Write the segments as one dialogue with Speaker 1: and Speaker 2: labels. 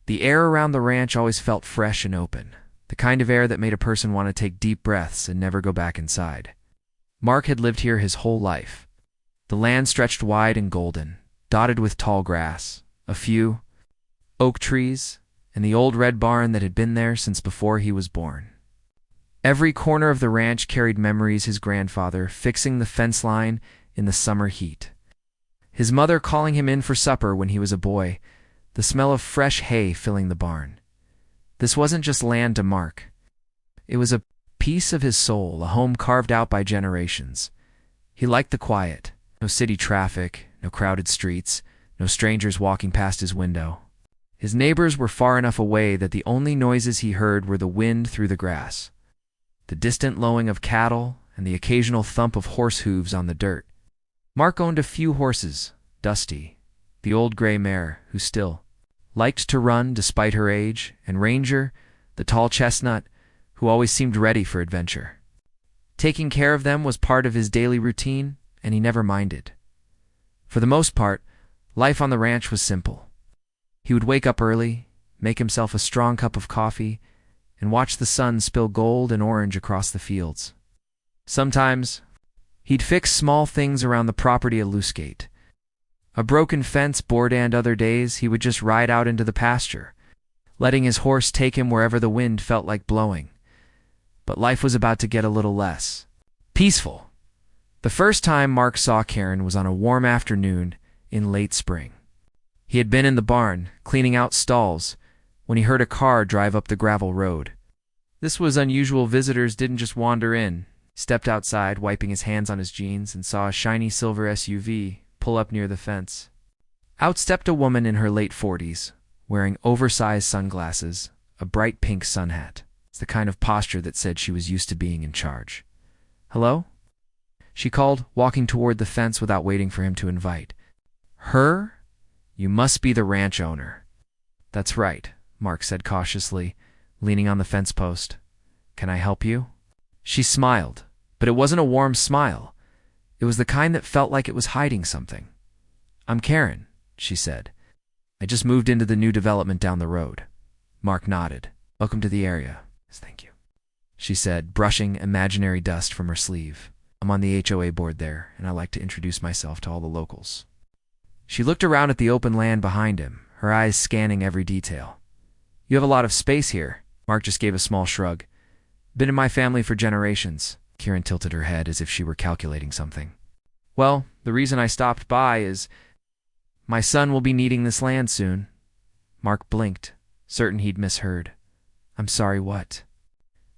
Speaker 1: The air around the ranch always felt fresh and open, the kind of air that made a person want to take deep breaths and never go back inside. Mark had lived here his whole life. The land stretched wide and golden, dotted with tall grass, a few oak trees, and the old red barn that had been there since before he was born. Every corner of the ranch carried memories his grandfather fixing the fence line in the summer heat, his mother calling him in for supper when he was a boy, the smell of fresh hay filling the barn. This wasn't just land to Mark. It was a piece of his soul, a home carved out by generations. He liked the quiet. No city traffic, no crowded streets, no strangers walking past his window. His neighbors were far enough away that the only noises he heard were the wind through the grass, the distant lowing of cattle, and the occasional thump of horse hooves on the dirt. Mark owned a few horses, Dusty, the old gray mare who still liked to run despite her age, and Ranger, the tall chestnut, who always seemed ready for adventure. Taking care of them was part of his daily routine, and he never minded. For the most part, life on the ranch was simple. He would wake up early, make himself a strong cup of coffee, and watch the sun spill gold and orange across the fields. Sometimes, he'd fix small things around the property, a loose gate, a broken fence board, and other days he would just ride out into the pasture, letting his horse take him wherever the wind felt like blowing. But life was about to get a little less peaceful. The first time Mark saw Karen was on a warm afternoon in late spring. He had been in the barn, cleaning out stalls, when he heard a car drive up the gravel road. This was unusual. Visitors didn't just wander in. He stepped outside, wiping his hands on his jeans, and saw a shiny silver SUV pull up near the fence. Out stepped a woman in her late 40s, wearing oversized sunglasses, a bright pink sun hat. It's the kind of posture that said she was used to being in charge. "Hello?" she called, walking toward the fence without waiting for him to invite. "Her? You must be the ranch owner." "That's right," Mark said cautiously, leaning on the fence post. "Can I help you?" She smiled, but it wasn't a warm smile. It was the kind that felt like it was hiding something. "I'm Karen," she said. "I just moved into the new development down the road." Mark nodded. "Welcome to the area." "Thank you," she said, brushing imaginary dust from her sleeve. "I'm on the HOA board there, and I like to introduce myself to all the locals." She looked around at the open land behind him, her eyes scanning every detail. "You have a lot of space here." Mark just gave a small shrug. "Been in my family for generations." Karen tilted her head as if she were calculating something. "Well, the reason I stopped by is my son will be needing this land soon." Mark blinked, certain he'd misheard. "I'm sorry, what?"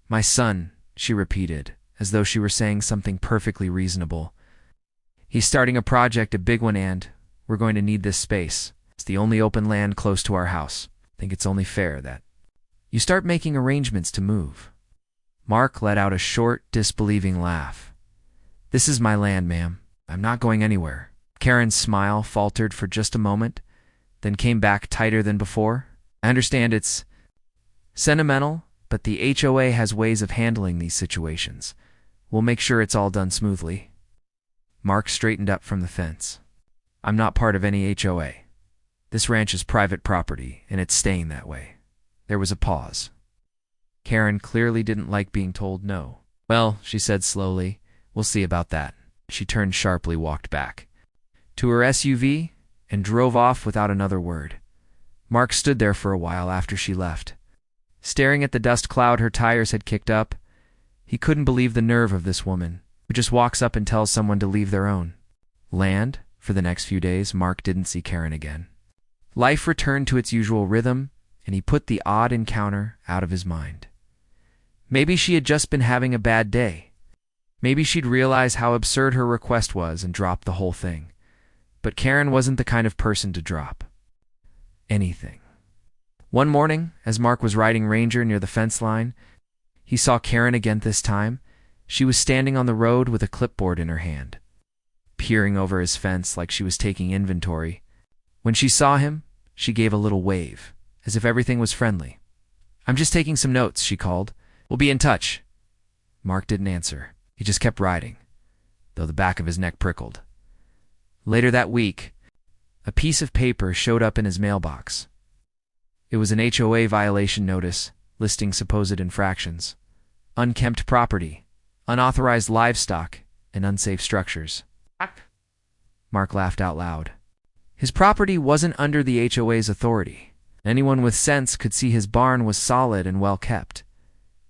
Speaker 1: "My son," she repeated, as though she were saying something perfectly reasonable. "He's starting a project, a big one, and we're going to need this space. It's the only open land close to our house. I think it's only fair that you start making arrangements to move." Mark let out a short, disbelieving laugh. "This is my land, ma'am. I'm not going anywhere." Karen's smile faltered for just a moment, then came back tighter than before. "I understand it's sentimental, but the HOA has ways of handling these situations. We'll make sure it's all done smoothly." Mark straightened up from the fence. "I'm not part of any HOA. This ranch is private property, and it's staying that way." There was a pause. Karen clearly didn't like being told no. "Well," she said slowly, "we'll see about that." She turned sharply, walked back to her SUV, and drove off without another word. Mark stood there for a while after she left, staring at the dust cloud her tires had kicked up. He couldn't believe the nerve of this woman, who just walks up and tells someone to leave their own land. For the next few days, Mark didn't see Karen again. Life returned to its usual rhythm, and he put the odd encounter out of his mind. Maybe she had just been having a bad day. Maybe she'd realize how absurd her request was and drop the whole thing. But Karen wasn't the kind of person to drop anything. One morning, as Mark was riding Ranger near the fence line, he saw Karen again this time. She was standing on the road with a clipboard in her hand, peering over his fence like she was taking inventory. When she saw him, she gave a little wave, as if everything was friendly. "I'm just taking some notes," she called. "We'll be in touch." Mark didn't answer. He just kept riding, though the back of his neck prickled. Later that week, a piece of paper showed up in his mailbox. It was an HOA violation notice, listing supposed infractions: unkempt property, unauthorized livestock, and unsafe structures. Mark laughed out loud. His property wasn't under the HOA's authority. Anyone with sense could see his barn was solid and well kept.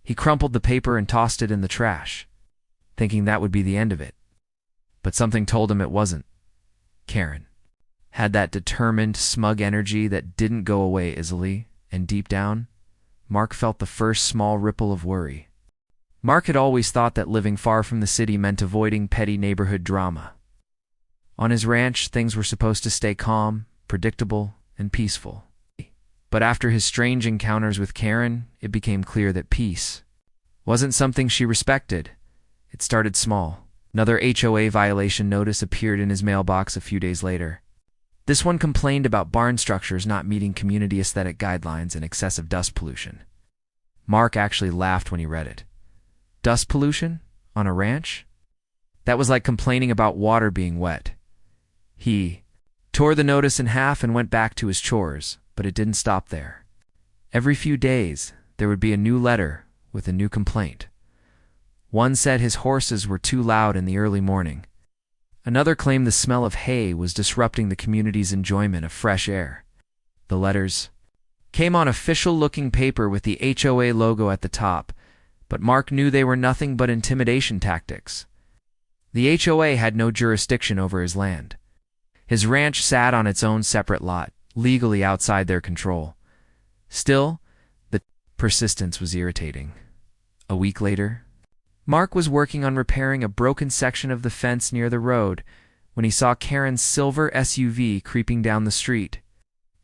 Speaker 1: He crumpled the paper and tossed it in the trash, thinking that would be the end of it. But something told him it wasn't. Karen had that determined, smug energy that didn't go away easily, and deep down, Mark felt the first small ripple of worry. Mark had always thought that living far from the city meant avoiding petty neighborhood drama. On his ranch, things were supposed to stay calm, predictable, and peaceful. But after his strange encounters with Karen, it became clear that peace wasn't something she respected. It started small. Another HOA violation notice appeared in his mailbox a few days later. This one complained about barn structures not meeting community aesthetic guidelines and excessive dust pollution. Mark actually laughed when he read it. Dust pollution? On a ranch? That was like complaining about water being wet. He tore the notice in half and went back to his chores, but it didn't stop there. Every few days, there would be a new letter with a new complaint. One said his horses were too loud in the early morning. Another claimed the smell of hay was disrupting the community's enjoyment of fresh air. The letters came on official-looking paper with the HOA logo at the top, but Mark knew they were nothing but intimidation tactics. The HOA had no jurisdiction over his land. His ranch sat on its own separate lot, legally outside their control. Still, the persistence was irritating. A week later, Mark was working on repairing a broken section of the fence near the road when he saw Karen's silver SUV creeping down the street.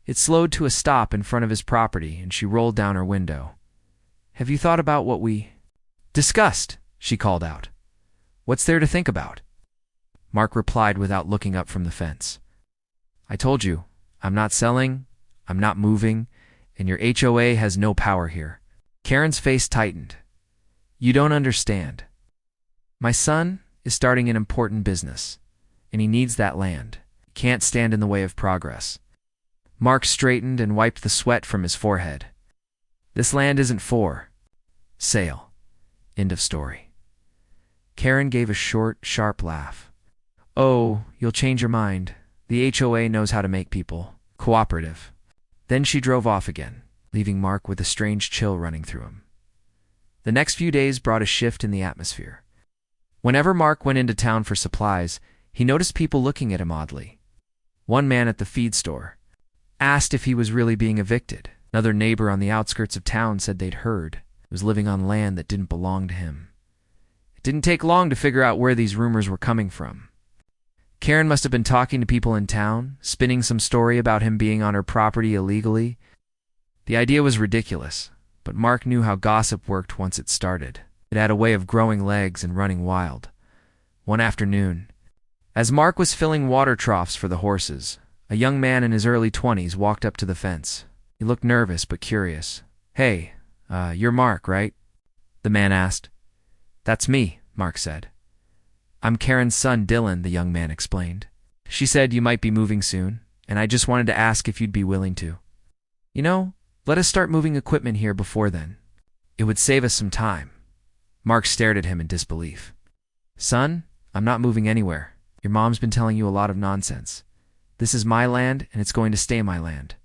Speaker 1: It slowed to a stop in front of his property, and she rolled down her window. "Have you thought about what we discussed?" she called out. "What's there to think about?" Mark replied without looking up from the fence. "I told you, I'm not selling, I'm not moving, and your HOA has no power here." Karen's face tightened. "You don't understand. My son is starting an important business, and he needs that land. He can't stand in the way of progress." Mark straightened and wiped the sweat from his forehead. "This land isn't for sale. End of story." Karen gave a short, sharp laugh. "Oh, you'll change your mind. The HOA knows how to make people cooperative." Then she drove off again, leaving Mark with a strange chill running through him. The next few days brought a shift in the atmosphere. Whenever Mark went into town for supplies, he noticed people looking at him oddly. One man at the feed store asked if he was really being evicted. Another neighbor on the outskirts of town said they'd heard he was living on land that didn't belong to him. It didn't take long to figure out where these rumors were coming from. Karen must have been talking to people in town, spinning some story about him being on her property illegally. The idea was ridiculous, but Mark knew how gossip worked once it started. It had a way of growing legs and running wild. One afternoon, as Mark was filling water troughs for the horses, a young man in his early 20s walked up to the fence. He looked nervous but curious. "Hey, you're Mark, right?" the man asked. "That's me," Mark said. "I'm Karen's son, Dylan," the young man explained. "She said you might be moving soon, and I just wanted to ask if you'd be willing to. You know, let us start moving equipment here before then. It would save us some time." Mark stared at him in disbelief. "Son, I'm not moving anywhere. Your mom's been telling you a lot of nonsense. This is my land, and it's going to stay my land."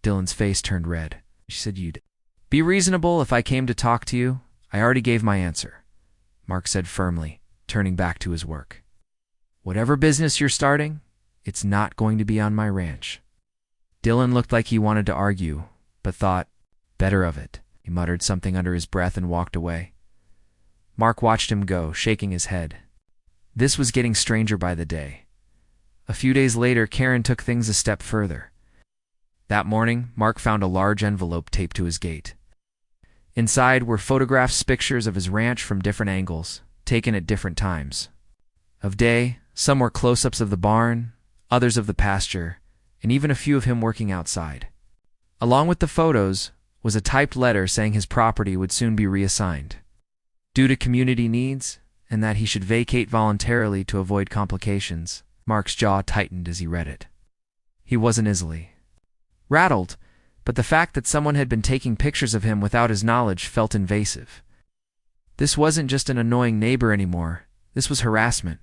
Speaker 1: Dylan's face turned red. "She said you'd be reasonable if I came to talk to you. I already gave my answer," Mark said firmly, turning back to his work. "Whatever business you're starting, it's not going to be on my ranch." Dylan looked like he wanted to argue, but thought better of it. He muttered something under his breath and walked away. Mark watched him go, shaking his head. This was getting stranger by the day. A few days later, Karen took things a step further. That morning, Mark found a large envelope taped to his gate. Inside were photographs, pictures of his ranch from different angles, taken at different times of day. Some were close-ups of the barn, others of the pasture, and even a few of him working outside. Along with the photos was a typed letter saying his property would soon be reassigned due to community needs, and that he should vacate voluntarily to avoid complications. Mark's jaw tightened as he read it. He wasn't easily rattled, but the fact that someone had been taking pictures of him without his knowledge felt invasive. This wasn't just an annoying neighbor anymore, this was harassment.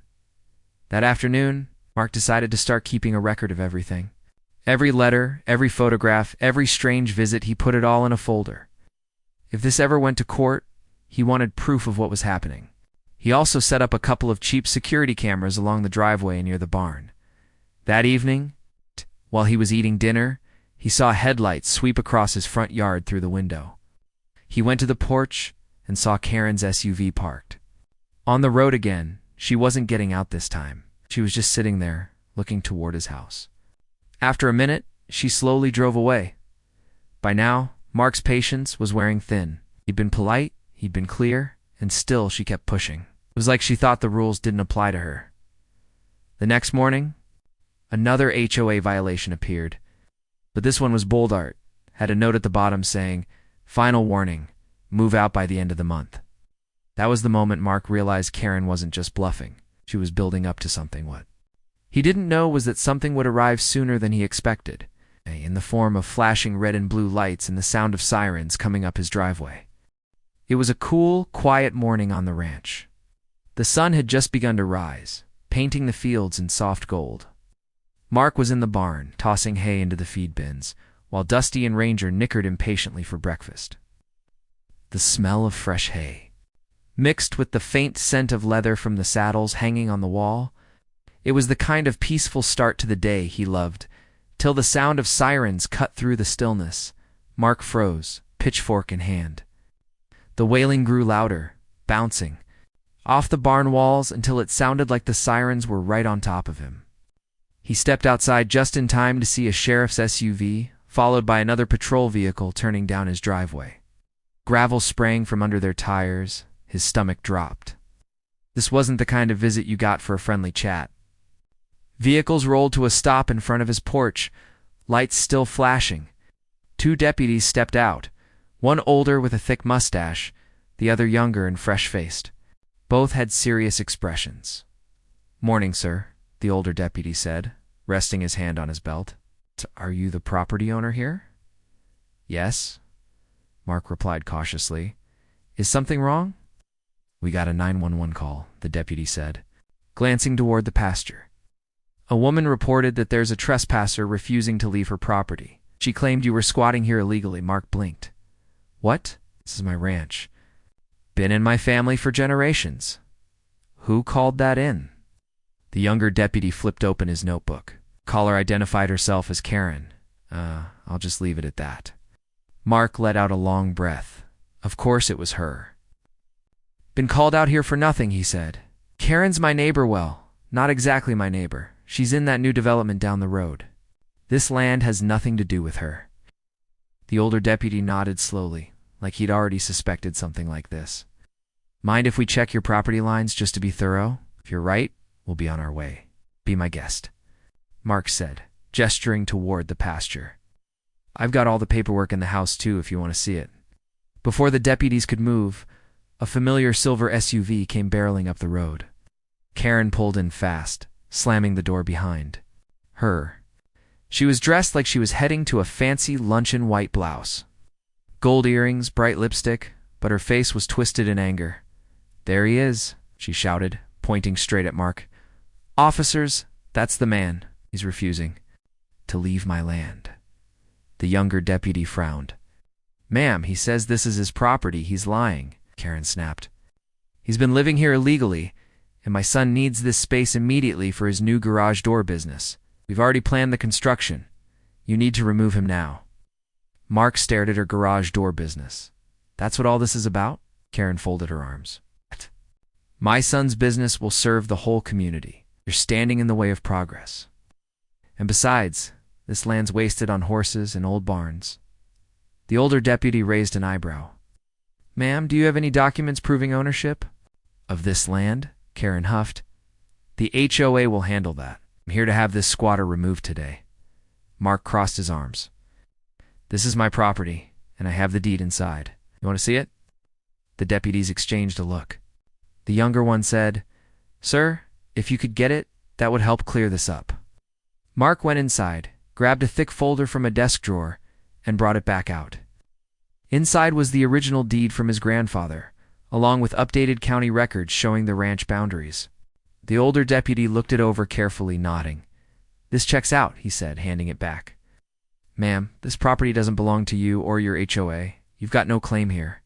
Speaker 1: That afternoon, Mark decided to start keeping a record of everything. Every letter, every photograph, every strange visit, he put it all in a folder. If this ever went to court, he wanted proof of what was happening. He also set up a couple of cheap security cameras along the driveway near the barn. That evening, while he was eating dinner, he saw headlights sweep across his front yard through the window. He went to the porch and saw Karen's SUV parked. On the road again, she wasn't getting out this time. She was just sitting there, looking toward his house. After a minute, she slowly drove away. By now, Mark's patience was wearing thin. He'd been polite, he'd been clear, and still she kept pushing. It was like she thought the rules didn't apply to her. The next morning, another HOA violation appeared, but this one was bold art, had a note at the bottom saying, "Final warning, move out by the end of the month." That was the moment Mark realized Karen wasn't just bluffing. She was building up to something. What he didn't know was that something would arrive sooner than he expected, in the form of flashing red and blue lights and the sound of sirens coming up his driveway. It was a cool, quiet morning on the ranch. The sun had just begun to rise, painting the fields in soft gold. Mark was in the barn, tossing hay into the feed bins, while Dusty and Ranger nickered impatiently for breakfast. The smell of fresh hay, mixed with the faint scent of leather from the saddles hanging on the wall, it was the kind of peaceful start to the day he loved, till the sound of sirens cut through the stillness. Mark froze, pitchfork in hand. The wailing grew louder, bouncing off the barn walls until it sounded like the sirens were right on top of him. He stepped outside just in time to see a sheriff's SUV, followed by another patrol vehicle turning down his driveway. Gravel sprang from under their tires, his stomach dropped. This wasn't the kind of visit you got for a friendly chat. Vehicles rolled to a stop in front of his porch, lights still flashing. Two deputies stepped out, one older with a thick mustache, the other younger and fresh-faced. Both had serious expressions. "Morning, sir," the older deputy said, resting his hand on his belt. "Are you the property owner here?" "Yes," Mark replied cautiously. "Is something wrong?" "We got a 911 call," the deputy said, glancing toward the pasture. "A woman reported that there's a trespasser refusing to leave her property. She claimed you were squatting here illegally." Mark blinked. "What? This is my ranch. Been in my family for generations." "Who called that in?" The younger deputy flipped open his notebook. Caller identified herself as Karen. I'll just leave it at that." Mark let out a long breath. Of course it was her. "Been called out here for nothing," he said. "Karen's my neighbor. Well, not exactly my neighbor. She's in that new development down the road. This land has nothing to do with her." The older deputy nodded slowly, like he'd already suspected something like this. "Mind if we check your property lines just to be thorough? If you're right, we'll be on our way. Be my guest," Mark said, gesturing toward the pasture. "I've got all the paperwork in the house too if you want to see it." Before the deputies could move, a familiar silver SUV came barreling up the road. Karen pulled in fast, slamming the door behind her. She was dressed like she was heading to a fancy luncheon white blouse. Gold earrings, bright lipstick, but her face was twisted in anger. "There he is," she shouted, pointing straight at Mark. "Officers, that's the man. He's refusing to leave my land." The younger deputy frowned. "Ma'am, he says this is his property. He's lying," Karen snapped. "He's been living here illegally, and my son needs this space immediately for his new garage door business. We've already planned the construction. You need to remove him now." Mark stared at her garage door business. "That's what all this is about?" Karen folded her arms. "My son's business will serve the whole community. You're standing in the way of progress. And besides, this land's wasted on horses and old barns." The older deputy raised an eyebrow. "Ma'am, do you have any documents proving ownership of this land?" Karen huffed. "The HOA will handle that. I'm here to have this squatter removed today." Mark crossed his arms. "This is my property, and I have the deed inside. You want to see it?" The deputies exchanged a look. The younger one said, "Sir, if you could get it, that would help clear this up." Mark went inside, grabbed a thick folder from a desk drawer, and brought it back out. Inside was the original deed from his grandfather, along with updated county records showing the ranch boundaries. The older deputy looked it over carefully, nodding. "This checks out," he said, handing it back. "Ma'am, this property doesn't belong to you or your HOA. You've got no claim here."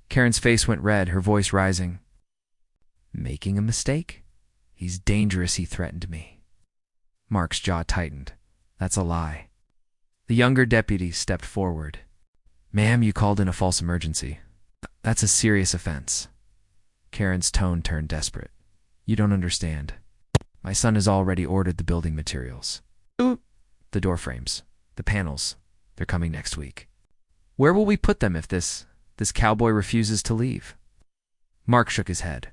Speaker 1: Karen's face went red, her voice rising. "Making a mistake? He's dangerous," he threatened me. Mark's jaw tightened. "That's a lie." The younger deputy stepped forward. "Ma'am, you called in a false emergency. That's a serious offense." Karen's tone turned desperate. "You don't understand. My son has already ordered the building materials. The door frames, the panels, they're coming next week. Where will we put them if this cowboy refuses to leave?" Mark shook his head.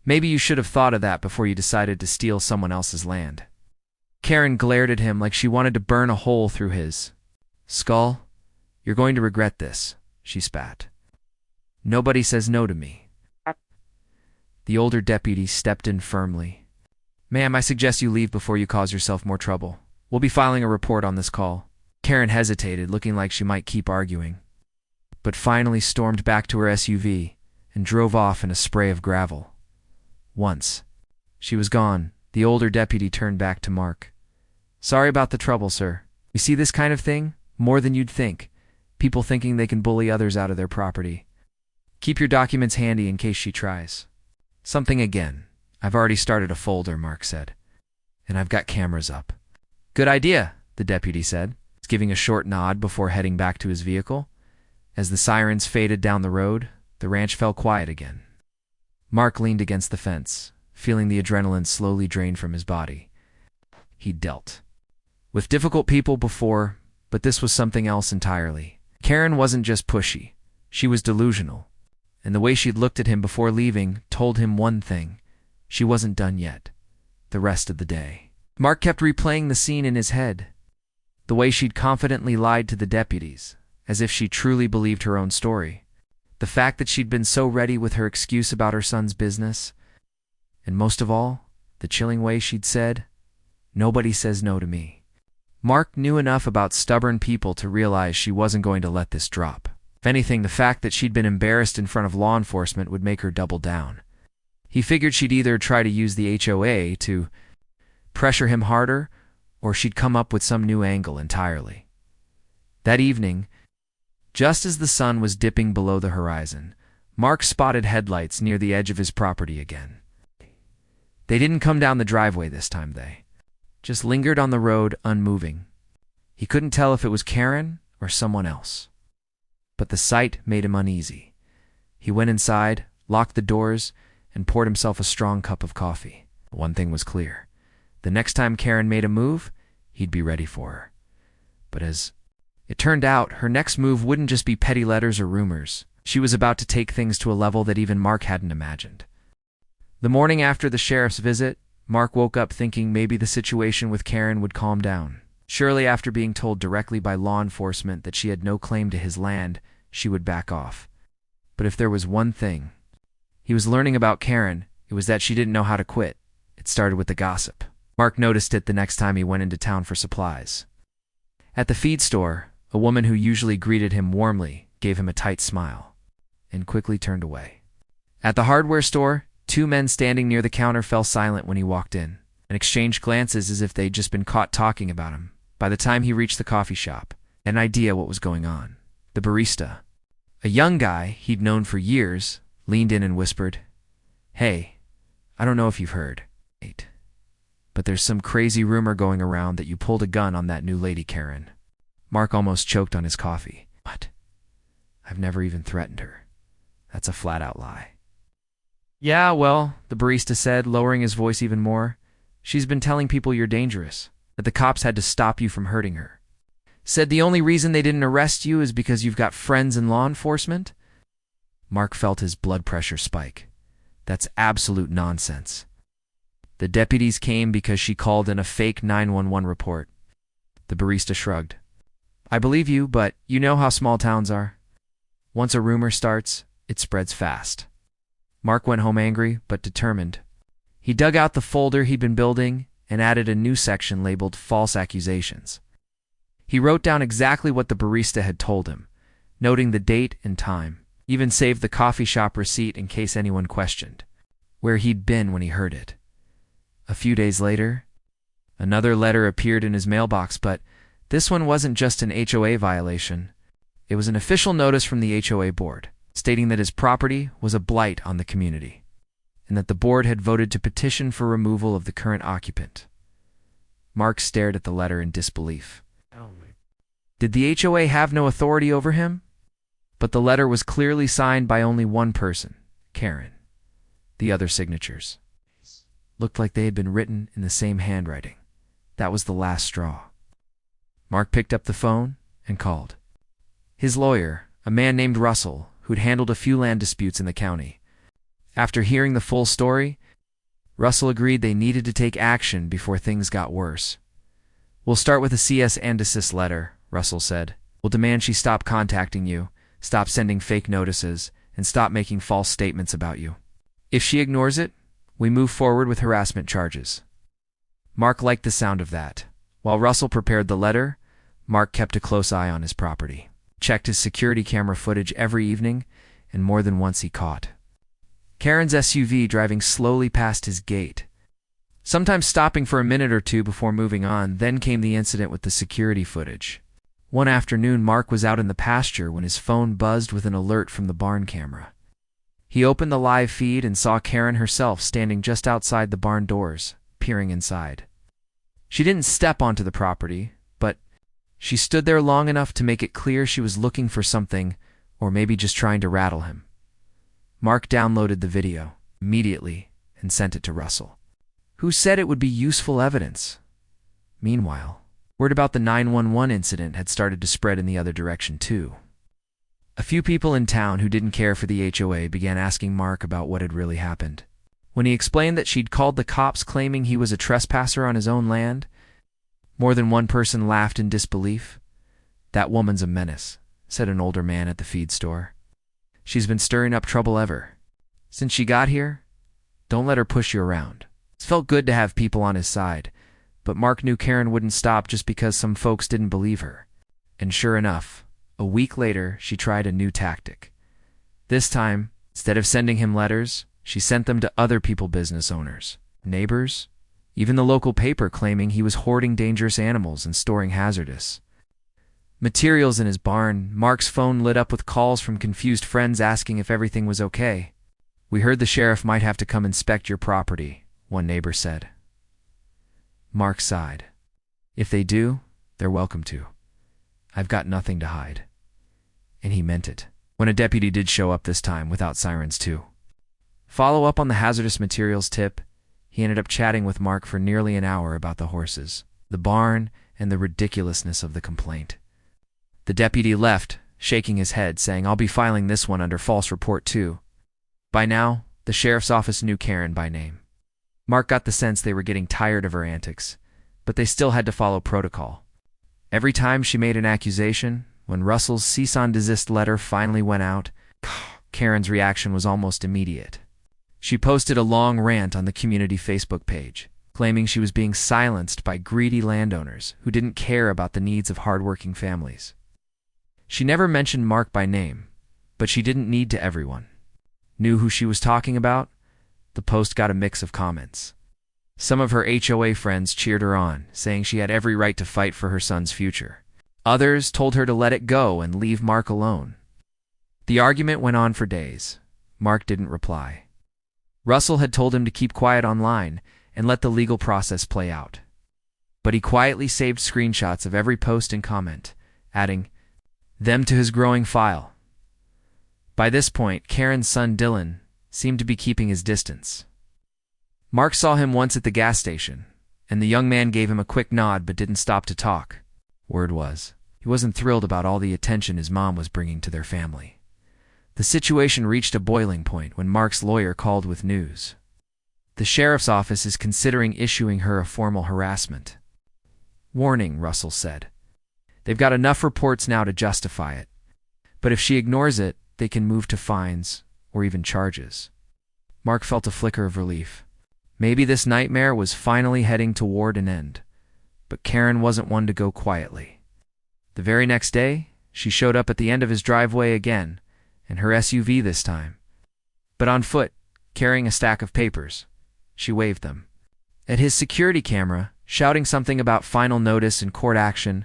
Speaker 1: "Maybe you should have thought of that before you decided to steal someone else's land." Karen glared at him like she wanted to burn a hole through his skull. "You're going to regret this," she spat. "Nobody says no to me." The older deputy stepped in firmly. "Ma'am, I suggest you leave before you cause yourself more trouble. We'll be filing a report on this call." Karen hesitated, looking like she might keep arguing, but finally stormed back to her SUV and drove off in a spray of gravel. Once she was gone, the older deputy turned back to Mark. "Sorry about the trouble, sir. You see this kind of thing? More than you'd think. People thinking they can bully others out of their property. Keep your documents handy in case she tries." "Something again. I've already started a folder," Mark said. "And I've got cameras up." "Good idea," the deputy said, giving a short nod before heading back to his vehicle. As the sirens faded down the road, the ranch fell quiet again. Mark leaned against the fence, feeling the adrenaline slowly drain from his body. He'd dealt with difficult people before, but this was something else entirely. Karen wasn't just pushy. She was delusional. And the way she'd looked at him before leaving told him one thing. She wasn't done yet. The rest of the day. Mark kept replaying the scene in his head. The way she'd confidently lied to the deputies, as if she truly believed her own story. The fact that she'd been so ready with her excuse about her son's business. And most of all, the chilling way she'd said, "Nobody says no to me." Mark knew enough about stubborn people to realize she wasn't going to let this drop. If anything, the fact that she'd been embarrassed in front of law enforcement would make her double down. He figured she'd either try to use the HOA to pressure him harder, or she'd come up with some new angle entirely. That evening, just as the sun was dipping below the horizon, Mark spotted headlights near the edge of his property again. They didn't come down the driveway this time, they just lingered on the road, unmoving. He couldn't tell if it was Karen or someone else. But the sight made him uneasy. He went inside, locked the doors, and poured himself a strong cup of coffee. One thing was clear. The next time Karen made a move, he'd be ready for her. But as it turned out, her next move wouldn't just be petty letters or rumors. She was about to take things to a level that even Mark hadn't imagined. The morning after the sheriff's visit, Mark woke up thinking maybe the situation with Karen would calm down. Surely after being told directly by law enforcement that she had no claim to his land, she would back off. But if there was one thing he was learning about Karen, it was that she didn't know how to quit. It started with the gossip. Mark noticed it the next time he went into town for supplies. At the feed store, a woman who usually greeted him warmly gave him a tight smile and quickly turned away. At the hardware store, two men standing near the counter fell silent when he walked in and exchanged glances as if they'd just been caught talking about him. By the time he reached the coffee shop, an idea what was going on. The barista, a young guy he'd known for years, leaned in and whispered, "Hey, I don't know if you've heard, but there's some crazy rumor going around that you pulled a gun on that new lady, Karen." Mark almost choked on his coffee. "What? I've never even threatened her. That's a flat-out lie." "Yeah, well," the barista said, lowering his voice even more, "she's been telling people you're dangerous, that the cops had to stop you from hurting her. Said the only reason they didn't arrest you is because you've got friends in law enforcement." Mark felt his blood pressure spike. That's absolute nonsense. The deputies came because she called in a fake 911 report. The barista shrugged. "I believe you, but you know how small towns are. Once a rumor starts, it spreads fast." Mark went home angry, but determined. He dug out the folder he'd been building and added a new section labeled False Accusations. He wrote down exactly what the barista had told him, noting the date and time, even saved the coffee shop receipt in case anyone questioned where he'd been when he heard it. A few days later, another letter appeared in his mailbox, but this one wasn't just an HOA violation. It was an official notice from the HOA board, stating that his property was a blight on the community, and that the board had voted to petition for removal of the current occupant. Mark stared at the letter in disbelief. Did the HOA have no authority over him? But the letter was clearly signed by only one person, Karen. The other signatures looked like they had been written in the same handwriting. That was the last straw. Mark picked up the phone and called. His lawyer, a man named Russell, who'd handled a few land disputes in the county. After hearing the full story, Russell agreed they needed to take action before things got worse. "We'll start with a CS and desist letter," Russell said. "We'll demand she stop contacting you, stop sending fake notices, and stop making false statements about you. If she ignores it, we move forward with harassment charges." Mark liked the sound of that. While Russell prepared the letter, Mark kept a close eye on his property, checked his security camera footage every evening, and more than once he caught Karen's SUV driving slowly past his gate, sometimes stopping for a minute or two before moving on. Then came the incident with the security footage. One afternoon, Mark was out in the pasture when his phone buzzed with an alert from the barn camera. He opened the live feed and saw Karen herself standing just outside the barn doors, peering inside. She didn't step onto the property, but she stood there long enough to make it clear she was looking for something, or maybe just trying to rattle him. Mark downloaded the video immediately and sent it to Russell, who said it would be useful evidence. Meanwhile, word about the 911 incident had started to spread in the other direction too. A few people in town who didn't care for the HOA began asking Mark about what had really happened. When he explained that she'd called the cops claiming he was a trespasser on his own land, more than one person laughed in disbelief. "That woman's a menace," said an older man at the feed store. "She's been stirring up trouble ever since she got here. Don't let her push you around." It felt good to have people on his side, but Mark knew Karen wouldn't stop just because some folks didn't believe her. And sure enough, a week later, she tried a new tactic. This time, instead of sending him letters, she sent them to other business owners, neighbors, even the local paper, claiming he was hoarding dangerous animals and storing hazardous materials in his barn. Mark's phone lit up with calls from confused friends asking if everything was okay. "We heard the sheriff might have to come inspect your property," one neighbor said. Mark sighed. "If they do, they're welcome to. I've got nothing to hide." And he meant it. When a deputy did show up this time, without sirens too. Follow up on the hazardous materials tip, he ended up chatting with Mark for nearly an hour about the horses, the barn, and the ridiculousness of the complaint. The deputy left, shaking his head, saying, "I'll be filing this one under false report too." By now, the sheriff's office knew Karen by name. Mark got the sense they were getting tired of her antics, but they still had to follow protocol. Every time she made an accusation, when Russell's cease and desist letter finally went out, Karen's reaction was almost immediate. She posted a long rant on the community Facebook page, claiming she was being silenced by greedy landowners who didn't care about the needs of hardworking families. She never mentioned Mark by name, but she didn't need to. Everyone knew who she was talking about. The post got a mix of comments. Some of her HOA friends cheered her on, saying she had every right to fight for her son's future. Others told her to let it go and leave Mark alone. The argument went on for days. Mark didn't reply. Russell had told him to keep quiet online and let the legal process play out. But he quietly saved screenshots of every post and comment, adding them to his growing file. By this point, Karen's son Dylan seemed to be keeping his distance. Mark saw him once at the gas station, and the young man gave him a quick nod but didn't stop to talk. Word was, he wasn't thrilled about all the attention his mom was bringing to their family. The situation reached a boiling point when Mark's lawyer called with news. The sheriff's office is considering issuing her a formal harassment warning, Russell said. They've got enough reports now to justify it, but if she ignores it, they can move to fines or even charges. Mark felt a flicker of relief. Maybe this nightmare was finally heading toward an end, but Karen wasn't one to go quietly. The very next day, she showed up at the end of his driveway again, in her SUV this time. But on foot, carrying a stack of papers. She waved them. At his security camera, shouting something about final notice and court action,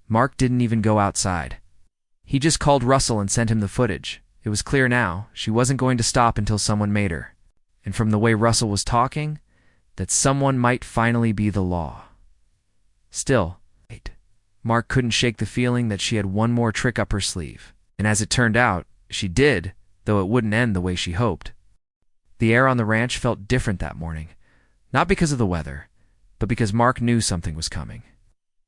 Speaker 1: Mark didn't even go outside. He just called Russell and sent him the footage. It was clear now, she wasn't going to stop until someone made her. And from the way Russell was talking, that someone might finally be the law. Still, Mark couldn't shake the feeling that she had one more trick up her sleeve. And as it turned out, she did, though it wouldn't end the way she hoped. The air on the ranch felt different that morning, not because of the weather, but because Mark knew something was coming.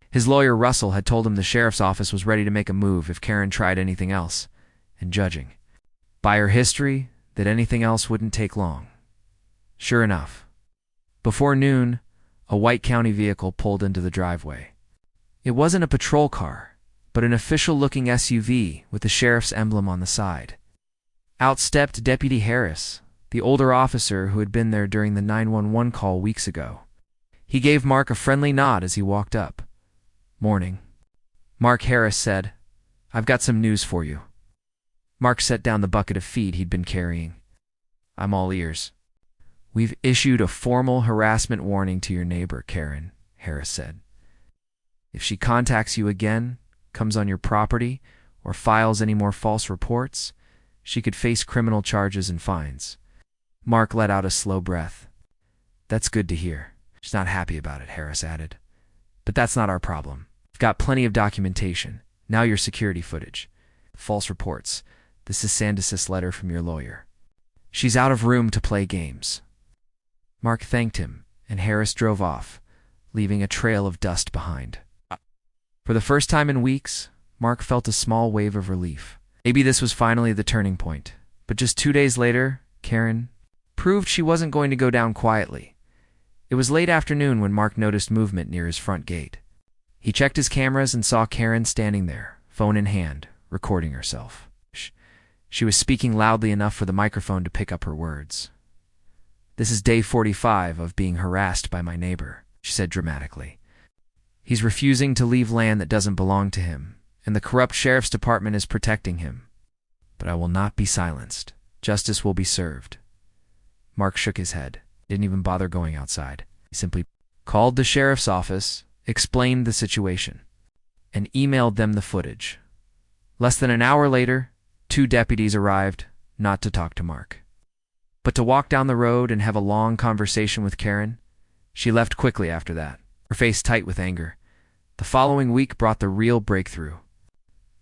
Speaker 1: His lawyer Russell had told him the sheriff's office was ready to make a move if Karen tried anything else, and judging by her history, that anything else wouldn't take long. Sure enough, before noon, a white county vehicle pulled into the driveway. It wasn't a patrol car, but an official-looking SUV with the sheriff's emblem on the side. Out stepped Deputy Harris, the older officer who had been there during the 911 call weeks ago. He gave Mark a friendly nod as he walked up. "Morning." Mark Harris said, "I've got some news for you." Mark set down the bucket of feed he'd been carrying. "I'm all ears." "We've issued a formal harassment warning to your neighbor, Karen," Harris said. "If she contacts you again, comes on your property, or files any more false reports, she could face criminal charges and fines." Mark let out a slow breath. "That's good to hear. She's not happy about it," Harris added. "But that's not our problem. We've got plenty of documentation. Now your security footage. False reports. This is Sandus's letter from your lawyer. She's out of room to play games." Mark thanked him, and Harris drove off, leaving a trail of dust behind. For the first time in weeks, Mark felt a small wave of relief. Maybe this was finally the turning point. But just 2 days later, Karen proved she wasn't going to go down quietly. It was late afternoon when Mark noticed movement near his front gate. He checked his cameras and saw Karen standing there, phone in hand, recording herself. She was speaking loudly enough for the microphone to pick up her words. "This is day 45 of being harassed by my neighbor," she said dramatically. "He's refusing to leave land that doesn't belong to him, and the corrupt sheriff's department is protecting him. But I will not be silenced. Justice will be served." Mark shook his head, didn't even bother going outside. He simply called the sheriff's office, explained the situation, and emailed them the footage. Less than an hour later, 2 deputies arrived, not to talk to Mark, but to walk down the road and have a long conversation with Karen. She left quickly after that, her face tight with anger. The following week brought the real breakthrough.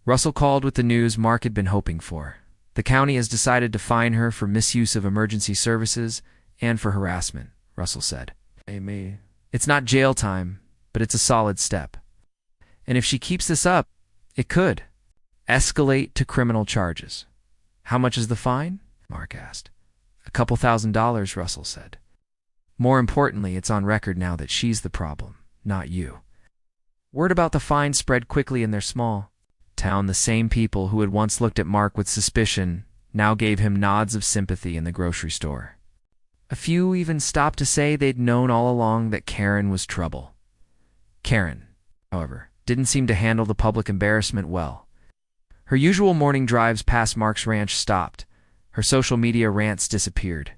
Speaker 1: Russell called with the news Mark had been hoping for. The county has decided to fine her for misuse of emergency services and for harassment, Russell said. "It's not jail time, but it's a solid step. And if she keeps this up, it could escalate to criminal charges." "How much is the fine?" Mark asked. "A couple $1,000s, Russell said. "More importantly, it's on record now that she's the problem, not you." Word about the fine spread quickly in their small town. The same people who had once looked at Mark with suspicion now gave him nods of sympathy in the grocery store. A few even stopped to say they'd known all along that Karen was trouble. Karen, however, didn't seem to handle the public embarrassment well. Her usual morning drives past Mark's ranch stopped. Her social media rants disappeared.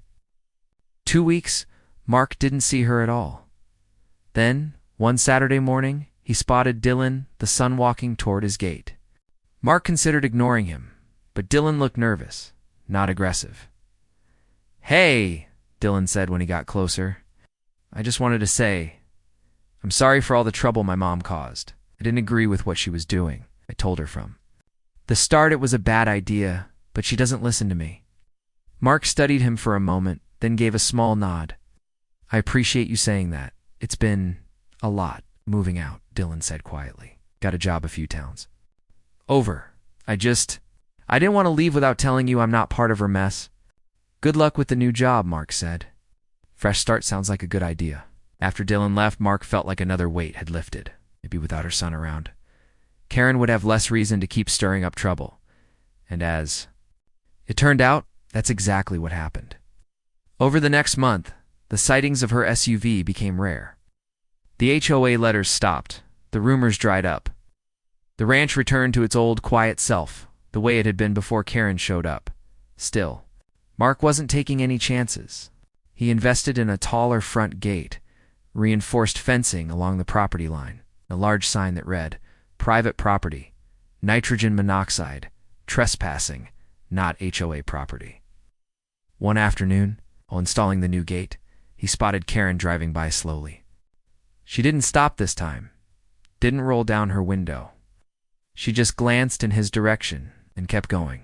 Speaker 1: 2 weeks, Mark didn't see her at all. Then, one Saturday morning, he spotted Dylan, the son, walking toward his gate. Mark considered ignoring him, but Dylan looked nervous, not aggressive. "Hey," Dylan said when he got closer. "I just wanted to say, I'm sorry for all the trouble my mom caused. I didn't agree with what she was doing. I told her from the start it was a bad idea, but she doesn't listen to me." Mark studied him for a moment, then gave a small nod. "I appreciate you saying that. It's been a lot moving out," Dylan said quietly. "Got a job a few towns over. I didn't want to leave without telling you I'm not part of her mess." "Good luck with the new job," Mark said. "Fresh start sounds like a good idea." After Dylan left, Mark felt like another weight had lifted, maybe without her son around. Karen would have less reason to keep stirring up trouble. And as it turned out, that's exactly what happened. Over the next month, the sightings of her SUV became rare. The HOA letters stopped. The rumors dried up. The ranch returned to its old, quiet self, the way it had been before Karen showed up. Still, Mark wasn't taking any chances. He invested in a taller front gate, reinforced fencing along the property line, a large sign that read, "Private property, nitrogen monoxide, trespassing, not HOA property." One afternoon, while installing the new gate, he spotted Karen driving by slowly. She didn't stop this time, didn't roll down her window. She just glanced in his direction and kept going.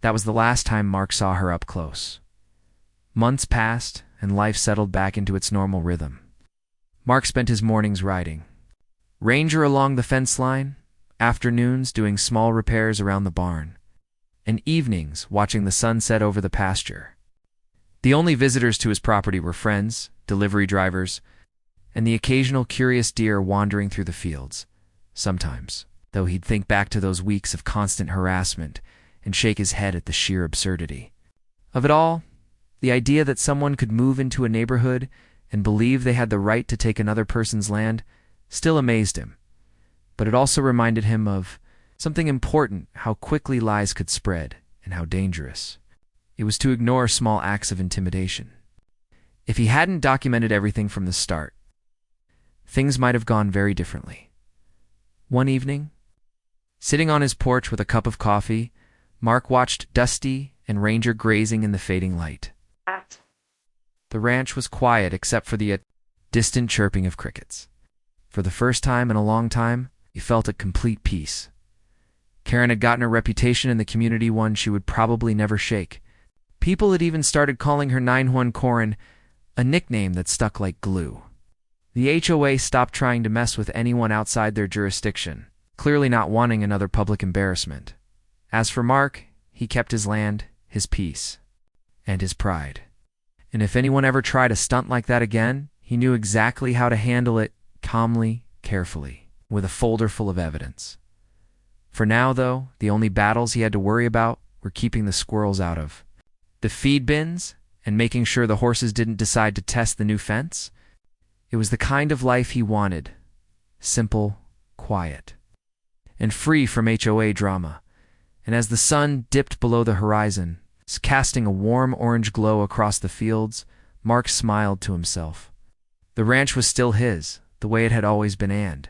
Speaker 1: That was the last time Mark saw her up close. Months passed, and life settled back into its normal rhythm. Mark spent his mornings riding ranger along the fence line, afternoons doing small repairs around the barn, and evenings watching the sun set over the pasture. The only visitors to his property were friends, delivery drivers, and the occasional curious deer wandering through the fields. Sometimes, though, he'd think back to those weeks of constant harassment and shake his head at the sheer absurdity of it all. The idea that someone could move into a neighborhood and believe they had the right to take another person's land still amazed him. But it also reminded him of something important: how quickly lies could spread and how dangerous it was to ignore small acts of intimidation. If he hadn't documented everything from the start, things might have gone very differently. One evening, sitting on his porch with a cup of coffee, Mark watched Dusty and Ranger grazing in the fading light. The ranch was quiet except for the distant chirping of crickets. For the first time in a long time, he felt at complete peace. Karen had gotten a reputation in the community, one she would probably never shake. People had even started calling her 9-1 Corin, a nickname that stuck like glue. The HOA stopped trying to mess with anyone outside their jurisdiction, clearly not wanting another public embarrassment. As for Mark, he kept his land, his peace, and his pride. And if anyone ever tried a stunt like that again, he knew exactly how to handle it, calmly, carefully, with a folder full of evidence. For now, though, the only battles he had to worry about were keeping the squirrels out of the feed bins and making sure the horses didn't decide to test the new fence. It was the kind of life he wanted: simple, quiet, and free from HOA drama. And as the sun dipped below the horizon, casting a warm orange glow across the fields, Mark smiled to himself. The ranch was still his, the way it had always been, and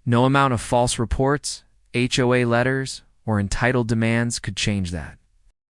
Speaker 1: no amount of false reports, HOA letters, or entitled demands could change that.